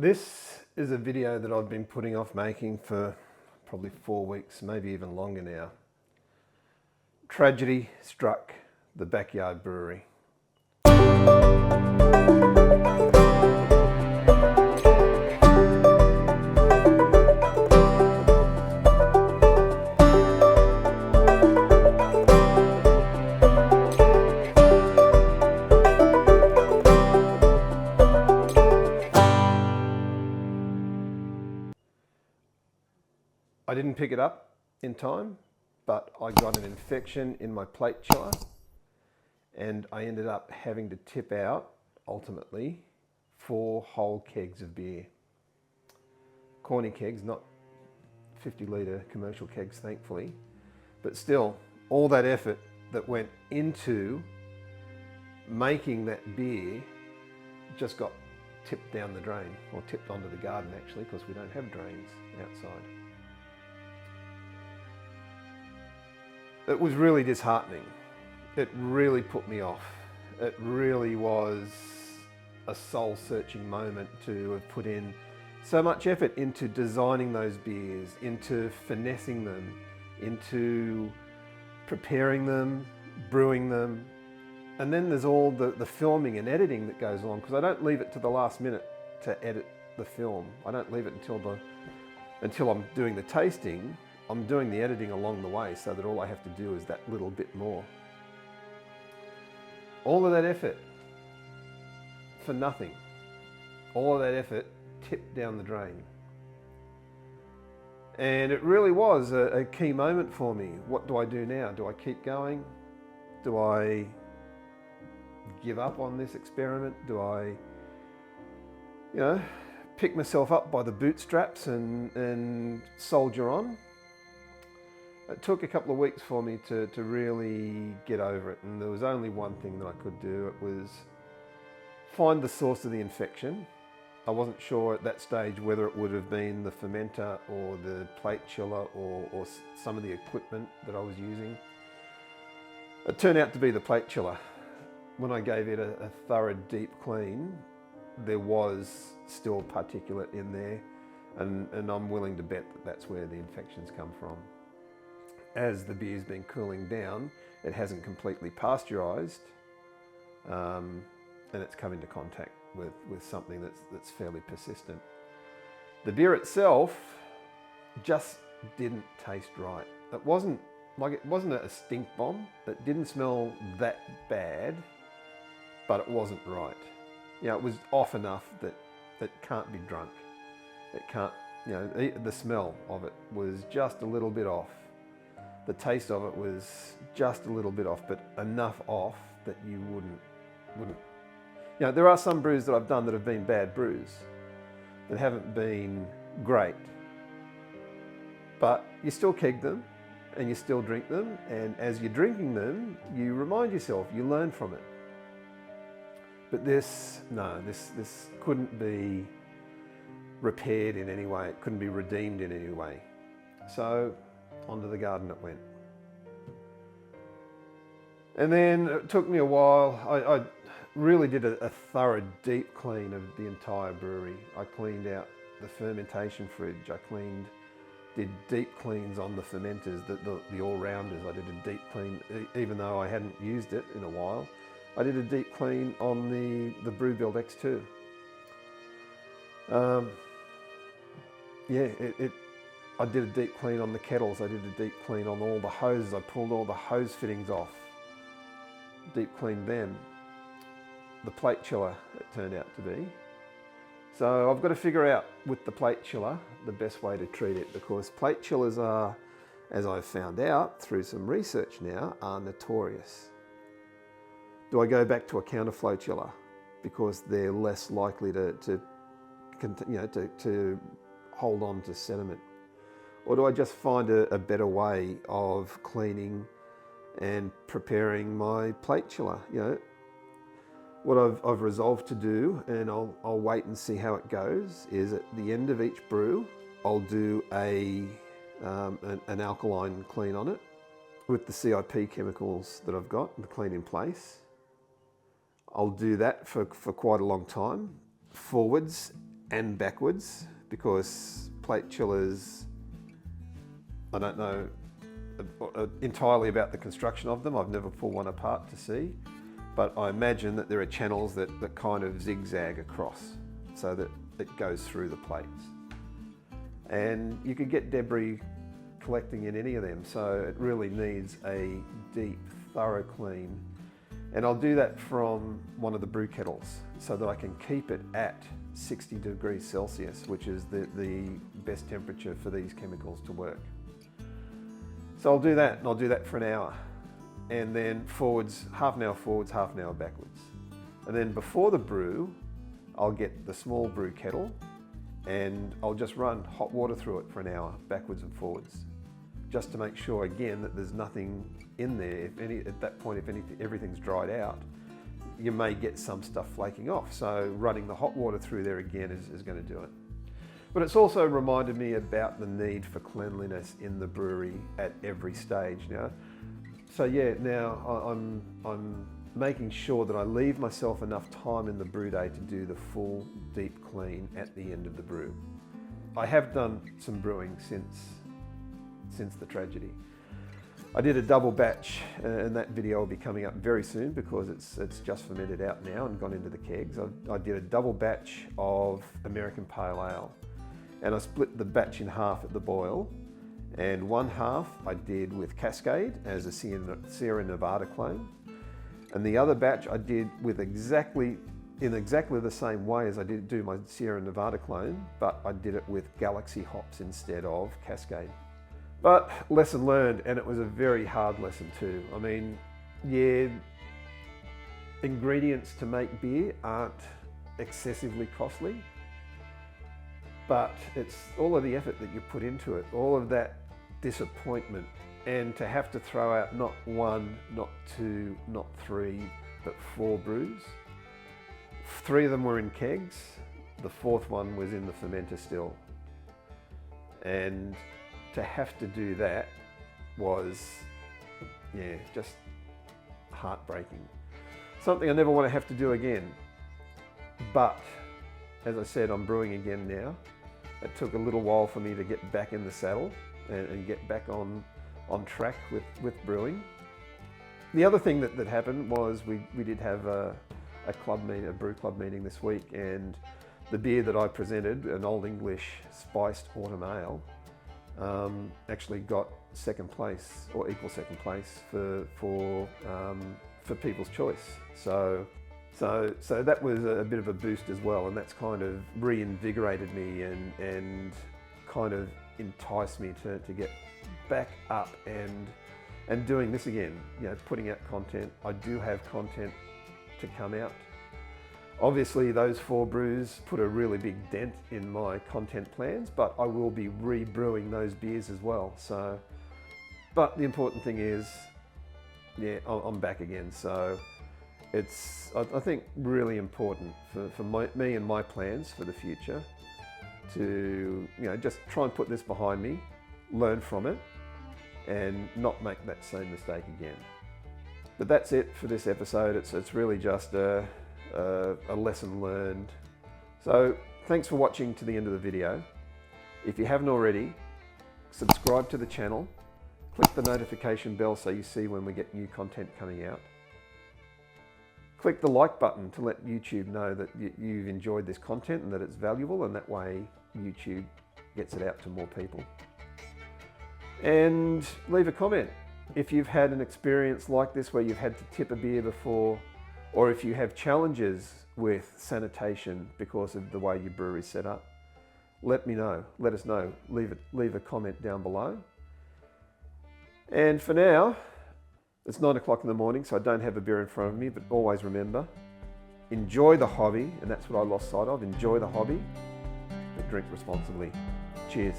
This is a video that I've been putting off making for probably 4 weeks, maybe even longer now. Tragedy struck the backyard brewery. I didn't pick it up in time, but I got an infection in my plate chiller and I ended up having to tip out, ultimately, 4 whole kegs of beer. Corny kegs, not 50-litre commercial kegs, thankfully. But still, all that effort that went into making that beer just got tipped down the drain, or tipped onto the garden actually, because we don't have drains outside. It was really disheartening. It really put me off. It really was a soul-searching moment to have put in so much effort into designing those beers, into finessing them, into preparing them, brewing them. And then there's all the filming and editing that goes along, because I don't leave it to the last minute to edit the film. I don't leave it until I'm doing the tasting. I'm doing the editing along the way so that all I have to do is that little bit more. All of that effort for nothing. All of that effort tipped down the drain. And it really was a key moment for me. What do I do now? Do I keep going? Do I give up on this experiment? Do I, pick myself up by the bootstraps and soldier on? It took a couple of weeks for me to really get over it, and there was only one thing that I could do. It was find the source of the infection. I wasn't sure at that stage whether it would have been the fermenter or the plate chiller or some of the equipment that I was using. It turned out to be the plate chiller. When I gave it a thorough deep clean, there was still particulate in there, and I'm willing to bet that that's where the infections come from. As the beer's been cooling down, it hasn't completely pasteurised, and it's come into contact with something that's fairly persistent. The beer itself just didn't taste right. It wasn't a stink bomb. It didn't smell that bad, but it wasn't right. It was off enough that it can't be drunk. It can't, the smell of it was just a little bit off. The taste of it was just a little bit off, but enough off that you wouldn't. There are some brews that I've done that have been bad brews, that haven't been great. But you still keg them, and you still drink them, and as you're drinking them, you remind yourself, you learn from it. But this couldn't be repaired in any way. It couldn't be redeemed in any way. So, onto the garden it went. And then it took me a while. I really did a thorough deep clean of the entire brewery. I cleaned out the fermentation fridge. I did deep cleans on the fermenters, the all-rounders. I did a deep clean, even though I hadn't used it in a while. I did a deep clean on the Brew Build X2. I did a deep clean on the kettles. I did a deep clean on all the hoses. I pulled all the hose fittings off, deep cleaned them. The plate chiller, it turned out to be. So I've got to figure out with the plate chiller the best way to treat it, because plate chillers are, as I've found out through some research now, are notorious. Do I go back to a counterflow chiller because they're less likely to hold on to sediment? Or do I just find a better way of cleaning and preparing my plate chiller? What I've resolved to do, and I'll wait and see how it goes, is at the end of each brew, I'll do an alkaline clean on it with the CIP chemicals that I've got, the clean in place. I'll do that for quite a long time, forwards and backwards, because plate chillers, I don't know entirely about the construction of them. I've never pulled one apart to see, but I imagine that there are channels that kind of zigzag across so that it goes through the plates. And you could get debris collecting in any of them, so it really needs a deep, thorough clean. And I'll do that from one of the brew kettles so that I can keep it at 60 degrees Celsius, which is the best temperature for these chemicals to work. So I'll do that, and I'll do that for an hour. And then forwards, half an hour forwards, half an hour backwards. And then before the brew, I'll get the small brew kettle and I'll just run hot water through it for an hour, backwards and forwards, just to make sure again that there's nothing in there. At that point, if everything's dried out, you may get some stuff flaking off. So running the hot water through there again is going to do it. But it's also reminded me about the need for cleanliness in the brewery at every stage now. So yeah, now I'm making sure that I leave myself enough time in the brew day to do the full deep clean at the end of the brew. I have done some brewing since the tragedy. I did a double batch, and that video will be coming up very soon because it's just fermented out now and gone into the kegs. I did a double batch of American Pale Ale, and I split the batch in half at the boil, and one half I did with Cascade as a Sierra Nevada clone, and the other batch I did with exactly the same way as I did do my Sierra Nevada clone, but I did it with Galaxy hops instead of Cascade. But lesson learned, and it was a very hard lesson too. I mean, yeah, ingredients to make beer aren't excessively costly, but it's all of the effort that you put into it, all of that disappointment, and to have to throw out not one, not two, not three, but 4 brews. 3 of them were in kegs, the 4th one was in the fermenter still. And to have to do that was, yeah, just heartbreaking. Something I never want to have to do again. But as I said, I'm brewing again now. It took a little while for me to get back in the saddle and get back on track with brewing. The other thing that happened was we did have a brew club meeting this week, and the beer that I presented, an Old English spiced autumn ale, actually got second place or equal second place for People's Choice. So that was a bit of a boost as well, and that's kind of reinvigorated me and kind of enticed me to get back up and doing this again. You know, putting out content. I do have content to come out. Obviously, those 4 brews put a really big dent in my content plans, but I will be re-brewing those beers as well. So, but the important thing is, yeah, I'm back again. So it's, I think, really important for me and my plans for the future to, you know, just try and put this behind me, learn from it, and not make that same mistake again. But that's it for this episode. It's really just a lesson learned. So thanks for watching to the end of the video. If you haven't already, subscribe to the channel, click the notification bell so you see when we get new content coming out. Click the like button to let YouTube know that you've enjoyed this content and that it's valuable, and that way YouTube gets it out to more people. And leave a comment if you've had an experience like this where you've had to tip a beer before, or if you have challenges with sanitation because of the way your brewery's set up. Let me know, let us know. Leave a comment down below. And for now, it's 9 o'clock in the morning, so I don't have a beer in front of me, but always remember, enjoy the hobby, and that's what I lost sight of. Enjoy the hobby, but drink responsibly. Cheers.